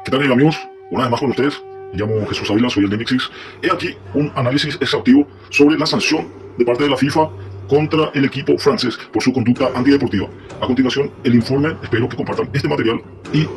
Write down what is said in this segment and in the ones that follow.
¿Qué tal, amigos? Una vez más con ustedes. Me llamo Jesús Ávila, soy el de Mixis. He aquí un análisis exhaustivo sobre la sanción de parte de la FIFA contra el equipo francés por su conducta antideportiva. A continuación, el informe. Espero que compartan este material y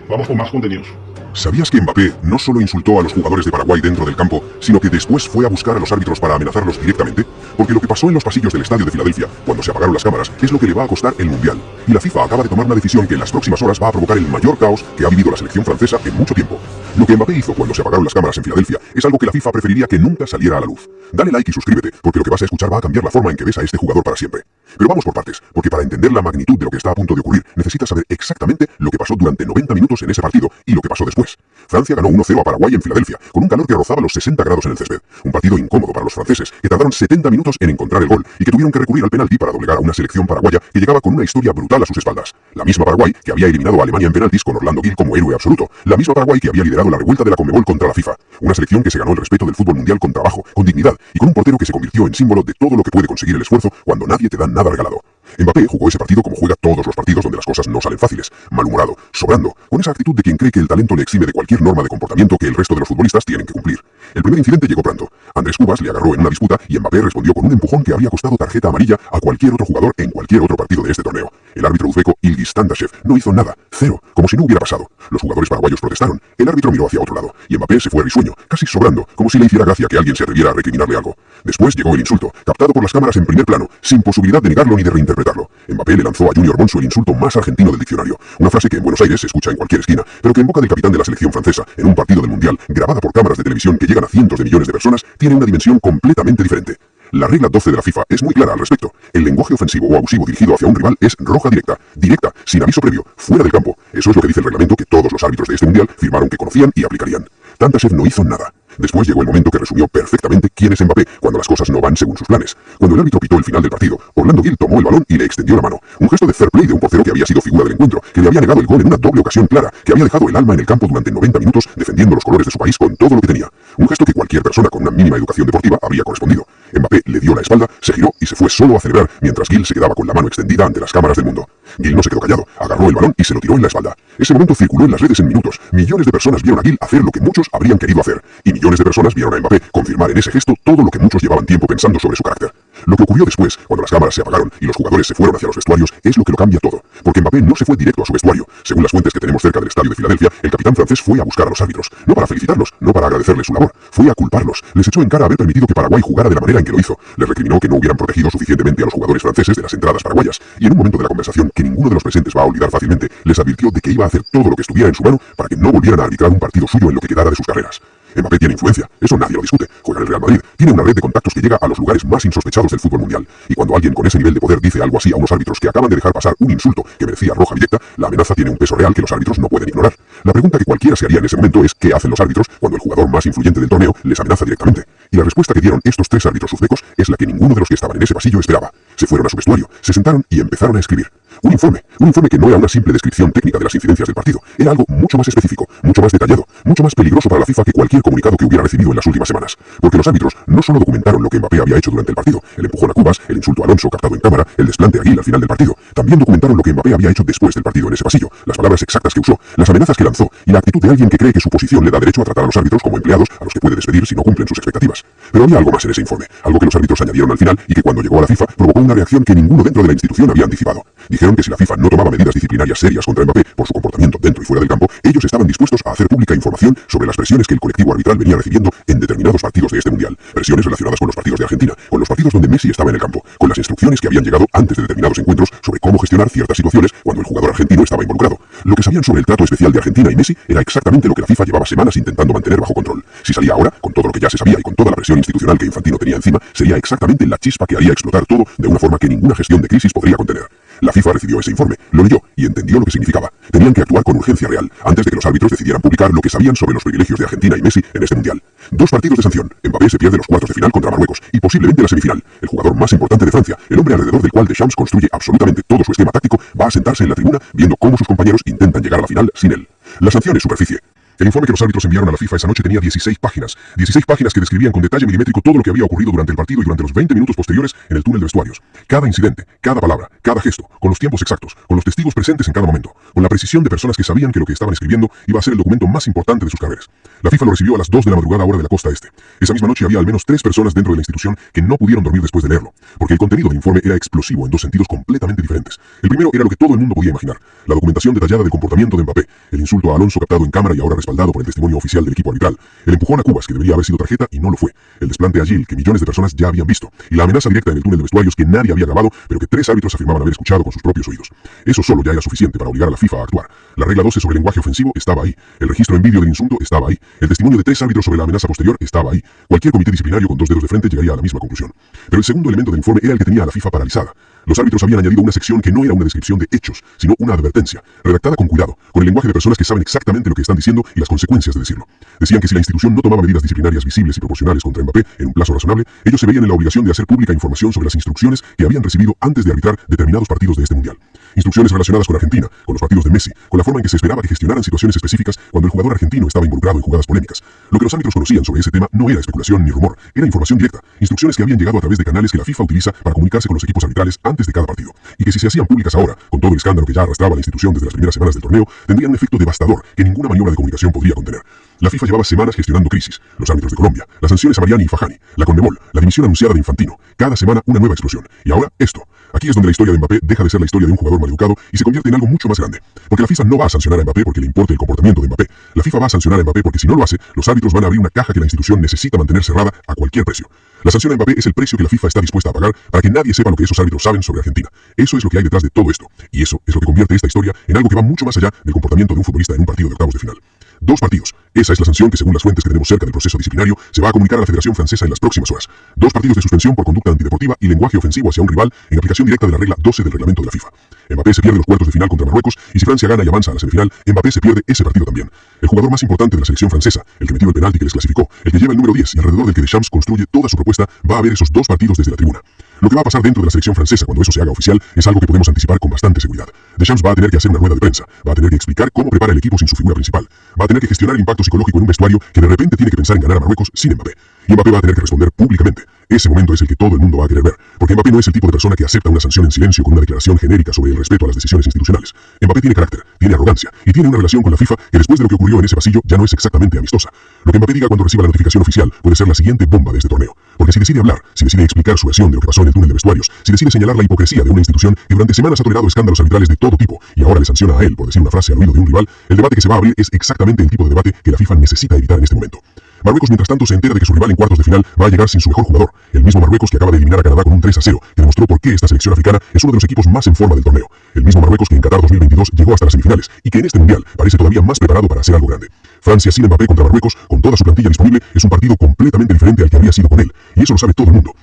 vamos con más contenidos. ¿Sabías que Mbappé no solo insultó a los jugadores de Paraguay dentro del campo, sino que después fue a buscar a los árbitros para amenazarlos directamente? Porque lo que pasó en los pasillos del estadio de Filadelfia, cuando se apagaron las cámaras, es lo que le va a costar el Mundial. Y la FIFA acaba de tomar una decisión que en las próximas horas va a provocar el mayor caos que ha vivido la selección francesa en mucho tiempo. Lo que Mbappé hizo cuando se apagaron las cámaras en Filadelfia es algo que la FIFA preferiría que nunca saliera a la luz. Dale like y suscríbete, porque lo que vas a escuchar va a cambiar la forma en que ves a este jugador para siempre. Pero vamos por partes, porque para entender la magnitud de lo que está a punto de ocurrir, necesitas saber exactamente lo que pasó durante 90 minutos en ese partido y lo que pasó después. Francia ganó 1-0 a Paraguay en Filadelfia, con un calor que rozaba los 60 grados en el césped. Un partido incómodo para los franceses, que tardaron 70 minutos en encontrar el gol y que tuvieron que recurrir al penalti para doblegar a una selección paraguaya que llegaba con una historia brutal a sus espaldas. La misma Paraguay que había eliminado a Alemania en penaltis con Orlando Gil como héroe absoluto. La misma Paraguay que había liderado la revuelta de la Conmebol contra la FIFA. Una selección que se ganó el respeto del fútbol mundial con trabajo, con dignidad y con un portero que se convirtió en símbolo de todo lo que puede conseguir el esfuerzo cuando nadie te da nada regalado. Mbappé jugó ese partido como juega todos los partidos donde las cosas no salen fáciles, malhumorado, sobrando, con esa actitud de quien cree que el talento le exime de cualquier norma de comportamiento que el resto de los futbolistas tienen que cumplir. El primer incidente llegó pronto. Andrés Cubas le agarró en una disputa y Mbappé respondió con un empujón que habría costado tarjeta amarilla a cualquier otro jugador en cualquier otro partido de este torneo. El árbitro uzbeco Ilgiz Tantashev no hizo nada, cero, como si no hubiera pasado. Los jugadores paraguayos protestaron, el árbitro miró hacia otro lado y Mbappé se fue risueño, casi sobrando, como si le hiciera gracia que alguien se atreviera a recriminarle algo. Después llegó el insulto, captado por las cámaras en primer plano, sin posibilidad de negarlo ni de reinterpretarlo. Mbappé le lanzó a Junior Bonso el insulto más argentino del diccionario, una frase que en Buenos Aires se escucha en cualquier esquina, pero que en boca del capitán de la selección francesa, en un partido del Mundial, grabada por cámaras de televisión que llegan a cientos de millones de personas, tiene una dimensión completamente diferente. La regla 12 de la FIFA es muy clara al respecto. El lenguaje ofensivo o abusivo dirigido hacia un rival es roja directa, sin aviso previo, fuera del campo. Eso es lo que dice el reglamento que todos los árbitros de este Mundial firmaron que conocían y aplicarían. Tantashev no hizo nada. Después llegó el momento que resumió perfectamente quién es Mbappé cuando las cosas no van según sus planes. Cuando el árbitro pitó el final del partido, Orlando Gil tomó el balón y le extendió la mano. Un gesto de fair play de un portero que había sido figura del encuentro, que le había negado el gol en una doble ocasión clara, que había dejado el alma en el campo durante 90 minutos defendiendo los colores de su país con todo lo que tenía. Un gesto que cualquier persona con una mínima educación deportiva habría correspondido. Mbappé le dio la espalda, se giró y se fue solo a celebrar, mientras Gil se quedaba con la mano extendida ante las cámaras del mundo. Gil no se quedó callado, agarró el balón y se lo tiró en la espalda. Ese momento circuló en las redes en minutos. Millones de personas vieron a Gil hacer lo que muchos habrían querido hacer. Y millones de personas vieron a Mbappé confirmar en ese gesto todo lo que muchos llevaban tiempo pensando sobre su carácter. Lo que ocurrió después, cuando las cámaras se apagaron y los jugadores se fueron hacia los vestuarios, es lo que lo cambia todo. Porque Mbappé no se fue directo a su vestuario. Según las fuentes que tenemos cerca del estadio de Filadelfia, el capitán francés fue a buscar a los árbitros. No para felicitarlos, no para agradecerles su labor. Fue a culparlos. Les echó en cara haber permitido que Paraguay jugara de la manera en que lo hizo. Les recriminó que no hubieran protegido suficientemente a los jugadores franceses de las entradas paraguayas. Y en un momento de la conversación que ninguno de los presentes va a olvidar fácilmente, les advirtió de que iba a hacer todo lo que estuviera en su mano para que no volvieran a arbitrar un partido suyo en lo que quedara de sus carreras. Mbappé tiene influencia, eso nadie lo discute. Juega en el Real Madrid, tiene una red de contactos que llega a los lugares más insospechados del fútbol mundial. Y cuando alguien con ese nivel de poder dice algo así a unos árbitros que acaban de dejar pasar un insulto que merecía roja directa, la amenaza tiene un peso real que los árbitros no pueden ignorar. La pregunta que cualquiera se haría en ese momento es ¿qué hacen los árbitros cuando el jugador más influyente del torneo les amenaza directamente? Y la respuesta que dieron estos tres árbitros uzbecos es la que ninguno de los que estaban en ese pasillo esperaba. Se fueron a su vestuario, se sentaron y empezaron a escribir. Un informe que no era una simple descripción técnica de las incidencias del partido, era algo mucho más específico, mucho más detallado, mucho más peligroso para la FIFA que cualquier comunicado que hubiera recibido en las últimas semanas. Porque los árbitros no solo documentaron lo que Mbappé había hecho durante el partido, el empujón a Cubas, el insulto a Alonso captado en cámara, el desplante a Gil al final del partido, también documentaron lo que Mbappé había hecho después del partido en ese pasillo, las palabras exactas que usó, las amenazas que lanzó y la actitud de alguien que cree que su posición le da derecho a tratar a los árbitros como empleados a los que puede despedir si no cumplen sus expectativas. Pero había algo más en ese informe, algo que los árbitros añadieron al final y que cuando llegó a la FIFA provocó una reacción que ninguno dentro de la institución había anticipado. Dijeron que si la FIFA no tomaba medidas disciplinarias serias contra Mbappé por su comportamiento dentro y fuera del campo, ellos estaban dispuestos a hacer pública información sobre las presiones que el colectivo arbitral venía recibiendo en determinados partidos de este Mundial. Presiones relacionadas con los partidos de Argentina, con los partidos donde Messi estaba en el campo, con las instrucciones que habían llegado antes de determinados encuentros sobre cómo gestionar ciertas situaciones cuando el jugador argentino estaba involucrado. Lo que sabían sobre el trato especial de Argentina y Messi era exactamente lo que la FIFA llevaba semanas intentando mantener bajo control. Si salía ahora, con todo lo que ya se sabía y con toda la presión institucional que Infantino tenía encima, sería exactamente la chispa que haría explotar todo de una forma que ninguna gestión de crisis podría contener. La FIFA recibió ese informe, lo leyó y entendió lo que significaba. Tenían que actuar con urgencia real, antes de que los árbitros decidieran publicar lo que sabían sobre los privilegios de Argentina y Messi en este Mundial. 2 partidos de sanción. Mbappé se pierde los cuartos de final contra Marruecos y posiblemente la semifinal. El jugador más importante de Francia, el hombre alrededor del cual Deschamps construye absolutamente todo su esquema táctico, va a sentarse en la tribuna viendo cómo sus compañeros intentan llegar a la final sin él. La sanción es superficie. El informe que los árbitros enviaron a la FIFA esa noche tenía 16 páginas. 16 páginas que describían con detalle milimétrico todo lo que había ocurrido durante el partido y durante los 20 minutos posteriores en el túnel de vestuarios. Cada incidente, cada palabra, cada gesto, con los tiempos exactos, con los testigos presentes en cada momento, con la precisión de personas que sabían que lo que estaban escribiendo iba a ser el documento más importante de sus carreras. La FIFA lo recibió a las 2 de la madrugada hora de la costa este. Esa misma noche había al menos 3 personas dentro de la institución que no pudieron dormir después de leerlo, porque el contenido del informe era explosivo en dos sentidos completamente diferentes. El primero era lo que todo el mundo podía imaginar, la documentación detallada del comportamiento de Mbappé, el insulto a Alonso captado en cámara y ahora respaldado por el testimonio oficial del equipo arbitral, el empujón a Cubas que debería haber sido tarjeta y no lo fue, el desplante a Gil que millones de personas ya habían visto, y la amenaza directa en el túnel de vestuarios que nadie había grabado, pero que 3 árbitros afirmaban haber escuchado con sus propios oídos. Eso solo ya era suficiente para obligar a la FIFA a actuar. La regla 12 sobre el lenguaje ofensivo estaba ahí, el registro en vídeo del insulto estaba ahí, el testimonio de 3 árbitros sobre la amenaza posterior estaba ahí. Cualquier comité disciplinario con 2 dedos de frente llegaría a la misma conclusión. Pero el segundo elemento del informe era el que tenía a la FIFA paralizada. Los árbitros habían añadido una sección que no era una descripción de hechos, sino una advertencia, redactada con cuidado, con el lenguaje de personas que saben exactamente lo que están diciendo y las consecuencias de decirlo. Decían que si la institución no tomaba medidas disciplinarias visibles y proporcionales contra Mbappé en un plazo razonable, ellos se veían en la obligación de hacer pública información sobre las instrucciones que habían recibido antes de arbitrar determinados partidos de este mundial. Instrucciones relacionadas con Argentina, con los partidos de Messi, con la forma en que se esperaba que gestionaran situaciones específicas cuando el jugador argentino estaba involucrado en jugadas polémicas. Lo que los árbitros conocían sobre ese tema no era especulación ni rumor, era información directa, instrucciones que habían llegado a través de canales que la FIFA utiliza para comunicarse con los equipos arbitrales antes de cada partido, y que si se hacían públicas ahora, con todo el escándalo que ya arrastraba la institución desde las primeras semanas del torneo, tendrían un efecto devastador que ninguna maniobra de comunicación podría contener. La FIFA llevaba semanas gestionando crisis, los árbitros de Colombia, las sanciones a Mariani y Fajani, la Conmebol, la dimisión anunciada de Infantino, cada semana una nueva explosión, y ahora esto. Aquí es donde la historia de Mbappé deja de ser la historia de un jugador maleducado y se convierte en algo mucho más grande. Porque la FIFA no va a sancionar a Mbappé porque le importe el comportamiento de Mbappé. La FIFA va a sancionar a Mbappé porque si no lo hace, los árbitros van a abrir una caja que la institución necesita mantener cerrada a cualquier precio. La sanción a Mbappé es el precio que la FIFA está dispuesta a pagar para que nadie sepa lo que esos árbitros saben sobre Argentina. Eso es lo que hay detrás de todo esto. Y eso es lo que convierte esta historia en algo que va mucho más allá del comportamiento de un futbolista en un partido de octavos de final. 2 partidos. Esa es la sanción que, según las fuentes que tenemos cerca del proceso disciplinario, se va a comunicar a la Federación Francesa en las próximas horas. 2 partidos de suspensión por conducta antideportiva y lenguaje ofensivo hacia un rival en aplicación directa de la regla 12 del reglamento de la FIFA. Mbappé se pierde los cuartos de final contra Marruecos y si Francia gana y avanza a la semifinal, Mbappé se pierde ese partido también. El jugador más importante de la selección francesa, el que metió el penalti que les clasificó, el que lleva el número 10 y alrededor del que Deschamps construye toda su propuesta, va a ver esos 2 partidos desde la tribuna. Lo que va a pasar dentro de la selección francesa cuando eso se haga oficial es algo que podemos anticipar con bastante seguridad. Deschamps va a tener que hacer una rueda de prensa, va a tener que explicar cómo prepara el equipo sin su figura principal, va a tener que gestionar el impacto psicológico en un vestuario que de repente tiene que pensar en ganar a Marruecos sin Mbappé. Y Mbappé va a tener que responder públicamente. Ese momento es el que todo el mundo va a querer ver, porque Mbappé no es el tipo de persona que acepta una sanción en silencio con una declaración genérica sobre el respeto a las decisiones institucionales. Mbappé tiene carácter, tiene arrogancia y tiene una relación con la FIFA que después de lo que ocurrió en ese pasillo ya no es exactamente amistosa. Lo que Mbappé diga cuando reciba la notificación oficial puede ser la siguiente bomba de este torneo, porque si decide hablar, si decide explicar su versión de lo que pasó en el túnel de vestuarios, si decide señalar la hipocresía de una institución que durante semanas ha tolerado escándalos arbitrales de todo tipo y ahora le sanciona a él por decir una frase al oído de un rival, el debate que se va a abrir es exactamente el tipo de debate que la FIFA necesita evitar en este momento. Marruecos, mientras tanto, se entera de que su rival en cuartos de final va a llegar sin su mejor jugador, el mismo Marruecos que acaba de eliminar a Canadá con un 3-0, que demostró por qué esta selección africana es uno de los equipos más en forma del torneo. El mismo Marruecos que en Qatar 2022 llegó hasta las semifinales y que en este mundial parece todavía más preparado para hacer algo grande. Francia sin Mbappé contra Marruecos, con toda su plantilla disponible, es un partido completamente diferente al que había sido con él, y eso lo sabe todo el mundo.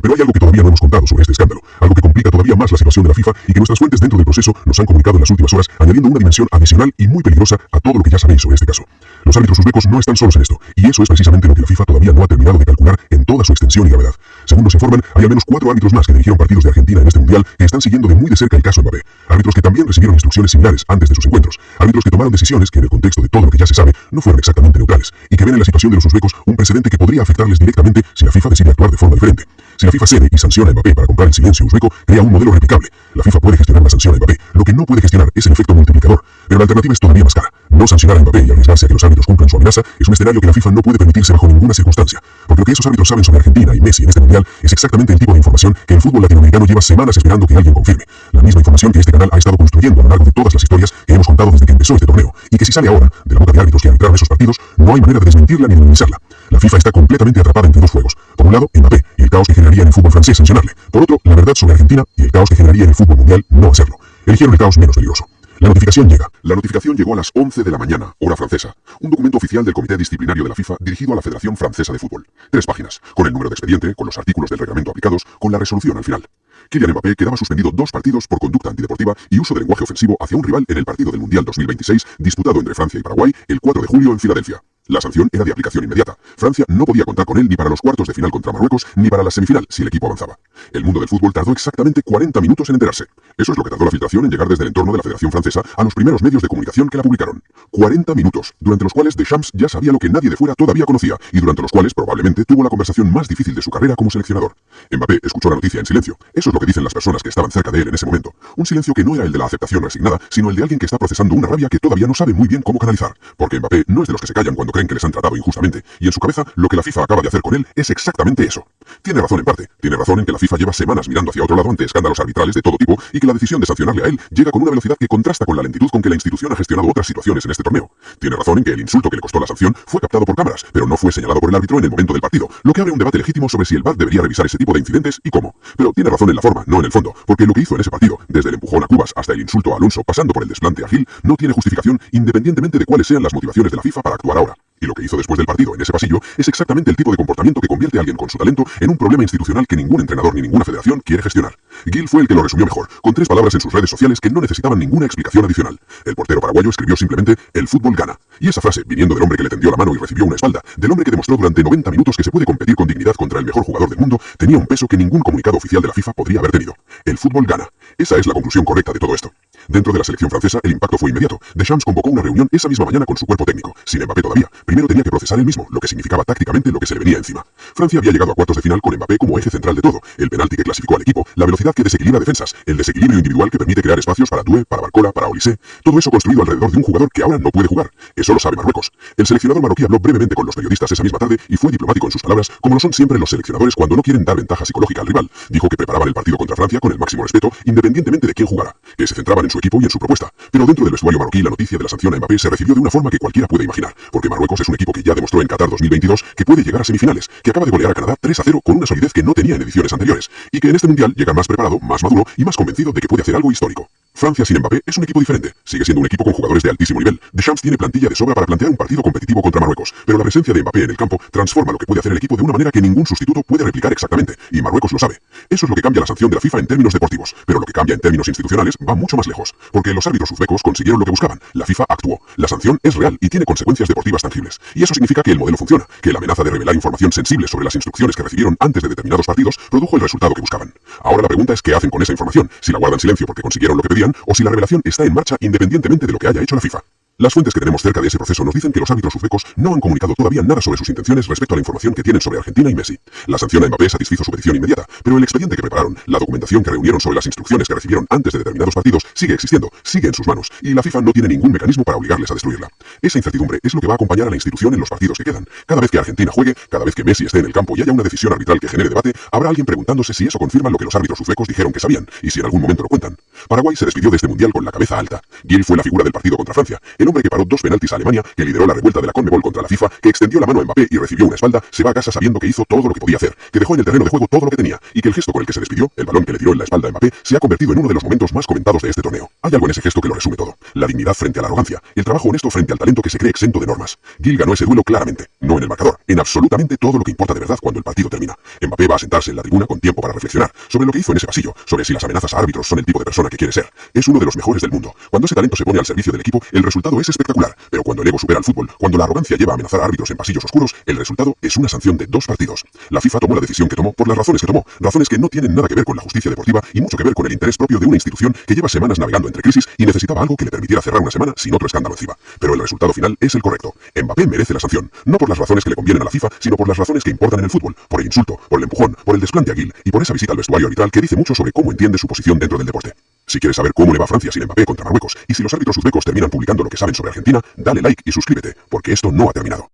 Pero hay algo que todavía no hemos contado sobre este escándalo, algo que complica todavía más la situación de la FIFA y que nuestras fuentes dentro del proceso nos han comunicado en las últimas horas, añadiendo una dimensión adicional y muy peligrosa a todo lo que ya sabéis sobre este caso. Los árbitros uzbecos no están solos en esto, y eso es precisamente lo que la FIFA todavía no ha terminado de calcular en toda su extensión y gravedad. Según nos informan, hay al menos 4 árbitros más que dirigieron partidos de Argentina en este mundial que están siguiendo de muy de cerca el caso Mbappé. Árbitros que también recibieron instrucciones similares antes de sus encuentros. Árbitros que tomaron decisiones que en el contexto de todo lo que ya se sabe no fueron exactamente neutrales y que ven en la situación de los uzbecos un precedente que podría afectarles directamente si la FIFA decide actuar de forma diferente. Si la FIFA cede y sanciona a Mbappé para comprar el silencio uzbeco, crea un modelo replicable. La FIFA puede gestionar la sanción a Mbappé. Lo que no puede gestionar es el efecto multiplicador. Pero la alternativa es todavía más cara. No sancionar a Mbappé y arriesgarse a que los árbitros cumplan su amenaza es un escenario que la FIFA no puede permitirse bajo ninguna circunstancia. Porque lo que esos árbitros saben sobre Argentina y Messi en este mundial es exactamente el tipo de información que el fútbol latinoamericano lleva semanas esperando que alguien confirme. La misma información que este canal ha estado construyendo a lo largo de todas las historias que hemos contado desde que empezó este torneo. Y que si sale ahora, de la boca de árbitros que arbitraron esos partidos, no hay manera de desmentirla ni de minimizarla. La FIFA está completamente atrapada entre 2 fuegos. Por un lado, Mbappé y el caos que generaría en el fútbol francés sancionarle. Por otro, la verdad sobre Argentina y el caos que generaría en el fútbol mundial no hacerlo. Eligieron el caos menos peligroso. La notificación llega. La notificación llegó a las 11 de la mañana, hora francesa. Un documento oficial del Comité Disciplinario de la FIFA dirigido a la Federación Francesa de Fútbol. 3 páginas, con el número de expediente, con los artículos del reglamento aplicados, con la resolución al final. Kylian Mbappé quedaba suspendido 2 partidos por conducta antideportiva y uso de lenguaje ofensivo hacia un rival en el partido del Mundial 2026 disputado entre Francia y Paraguay el 4 de julio en Filadelfia. La sanción era de aplicación inmediata. Francia no podía contar con él ni para los cuartos de final contra Marruecos ni para la semifinal si el equipo avanzaba. El mundo del fútbol tardó exactamente 40 minutos en enterarse. Eso es lo que tardó la filtración en llegar desde el entorno de la Federación Francesa a los primeros medios de comunicación que la publicaron. 40 minutos, durante los cuales Deschamps ya sabía lo que nadie de fuera todavía conocía, y durante los cuales probablemente tuvo la conversación más difícil de su carrera como seleccionador. Mbappé escuchó la noticia en silencio. Eso es lo que dicen las personas que estaban cerca de él en ese momento. Un silencio que no era el de la aceptación resignada, sino el de alguien que está procesando una rabia que todavía no sabe muy bien cómo canalizar. Porque Mbappé no es de los que se callan cuando creen que les han tratado injustamente, y en su cabeza lo que la FIFA acaba de hacer con él es exactamente eso. Tiene razón en parte. Tiene razón en que la FIFA lleva semanas mirando hacia otro lado ante escándalos arbitrales de todo tipo y que la decisión de sancionarle a él llega con una velocidad que contrasta con la lentitud con que la institución ha gestionado otras situaciones en este torneo. Tiene razón en que el insulto que le costó la sanción fue captado por cámaras, pero no fue señalado por el árbitro en el momento del partido, lo que abre un debate legítimo sobre si el VAR debería revisar ese tipo de incidentes y cómo. Pero tiene razón en la forma, no en el fondo, porque lo que hizo en ese partido, desde el empujón a Cubas hasta el insulto a Alonso pasando por el desplante a Gil, no tiene justificación independientemente de cuáles sean las motivaciones de la FIFA para actuar ahora. Y lo que hizo después del partido en ese pasillo es exactamente el tipo de comportamiento que convierte a alguien con su talento en un problema institucional que ningún entrenador ni ninguna federación quiere gestionar. Gil fue el que lo resumió mejor, con 3 palabras en sus redes sociales que no necesitaban ninguna explicación adicional. El portero paraguayo escribió simplemente: el fútbol gana. Y esa frase, viniendo del hombre que le tendió la mano y recibió una espalda, del hombre que demostró durante 90 minutos que se puede competir con dignidad contra el mejor jugador del mundo, tenía un peso que ningún comunicado oficial de la FIFA podría haber tenido. El fútbol gana. Esa es la conclusión correcta de todo esto. Dentro de la selección francesa, el impacto fue inmediato. Deschamps convocó una reunión esa misma mañana con su cuerpo técnico. Sin Mbappé todavía. Primero tenía que procesar él mismo, lo que significaba tácticamente lo que se le venía encima. Francia había llegado a cuartos de final con Mbappé como eje central de todo. El penalti que clasificó al equipo, la velocidad que desequilibra defensas, el desequilibrio individual que permite crear espacios para Doué, para Barcola, para Olysée. Todo eso construido alrededor de un jugador que ahora no puede jugar. Eso lo sabe Marruecos. El seleccionador marroquí habló brevemente con los periodistas esa misma tarde y fue diplomático en sus palabras, como lo son siempre los seleccionadores cuando no quieren dar ventaja psicológica al rival. Dijo que preparaban el partido contra Francia con el máximo respeto, independientemente de quién jugara, que se centraban en su equipo y en su propuesta. Pero dentro del vestuario marroquí la noticia de la sanción a Mbappé se recibió de una forma que cualquiera puede imaginar, porque Marruecos es un equipo que ya demostró en Qatar 2022 que puede llegar a semifinales, que acaba de golear a Canadá 3-0 con una solidez que no tenía en ediciones anteriores, y que en este mundial llega más preparado, más maduro y más convencido de que puede hacer algo histórico. Francia sin Mbappé es un equipo diferente, sigue siendo un equipo con jugadores de altísimo nivel. Deschamps tiene plantilla de sobra para plantear un partido competitivo contra Marruecos, pero la presencia de Mbappé en el campo transforma lo que puede hacer el equipo de una manera que ningún sustituto puede replicar exactamente, y Marruecos lo sabe. Eso es lo que cambia la sanción de la FIFA en términos deportivos, pero lo que cambia en términos institucionales va mucho más lejos, porque los árbitros uzbecos consiguieron lo que buscaban. La FIFA actuó, la sanción es real y tiene consecuencias deportivas tangibles, y eso significa que el modelo funciona, que la amenaza de revelar información sensible sobre las instrucciones que recibieron antes de determinados partidos produjo el resultado que buscaban. Ahora la pregunta es qué hacen con esa información, si la guardan silencio porque consiguieron lo que pedían, o si la revelación está en marcha independientemente de lo que haya hecho la FIFA. Las fuentes que tenemos cerca de ese proceso nos dicen que los árbitros uzbecos no han comunicado todavía nada sobre sus intenciones respecto a la información que tienen sobre Argentina y Messi. La sanción a Mbappé satisfizo su petición inmediata, pero el expediente que prepararon, la documentación que reunieron sobre las instrucciones que recibieron antes de determinados partidos, sigue existiendo, sigue en sus manos, y la FIFA no tiene ningún mecanismo para obligarles a destruirla. Esa incertidumbre es lo que va a acompañar a la institución en los partidos que quedan. Cada vez que Argentina juegue, cada vez que Messi esté en el campo y haya una decisión arbitral que genere debate, habrá alguien preguntándose si eso confirma lo que los árbitros uzbecos dijeron que sabían, y si en algún momento lo cuentan. Paraguay se despidió de este mundial con la cabeza alta. Gil fue la figura del partido contra Francia, el hombre que paró 2 penaltis a Alemania, que lideró la revuelta de la CONMEBOL contra la FIFA, que extendió la mano a Mbappé y recibió una espalda, se va a casa sabiendo que hizo todo lo que podía hacer, que dejó en el terreno de juego todo lo que tenía, y que el gesto con el que se despidió, el balón que le tiró en la espalda a Mbappé, se ha convertido en uno de los momentos más comentados de este torneo. Hay algo en ese gesto que lo resume todo. La dignidad frente a la arrogancia, el trabajo honesto frente al talento que se cree exento de normas. Gil ganó ese duelo claramente, no en el marcador, en absolutamente todo lo que importa de verdad cuando el partido termina. Mbappé va a sentarse en la tribuna con tiempo para reflexionar sobre lo que hizo en ese pasillo, sobre si las amenazas a árbitros son el tipo de persona que quiere ser. Es uno de los mejores del mundo. Cuando ese talento se pone al servicio del equipo, el resultado es espectacular, pero cuando el ego supera al fútbol, cuando la arrogancia lleva a amenazar a árbitros en pasillos oscuros, el resultado es una sanción de 2 partidos. La FIFA tomó la decisión que tomó por las razones que tomó, razones que no tienen nada que ver con la justicia deportiva y mucho que ver con el interés propio de una institución que lleva semanas navegando entre crisis y necesitaba algo que le permitiera cerrar una semana sin otro escándalo encima. Pero el resultado final es el correcto. Mbappé merece la sanción, no por las razones que le convienen a la FIFA, sino por las razones que importan en el fútbol, por el insulto, por el empujón, por el desplante a Gil y por esa visita al vestuario arbitral que dice mucho sobre cómo entiende su posición dentro del deporte. Si quieres saber cómo le va a Francia sin Mbappé contra Marruecos y si los árbitros uzbecos terminan publicando lo que saben sobre Argentina, dale like y suscríbete, porque esto no ha terminado.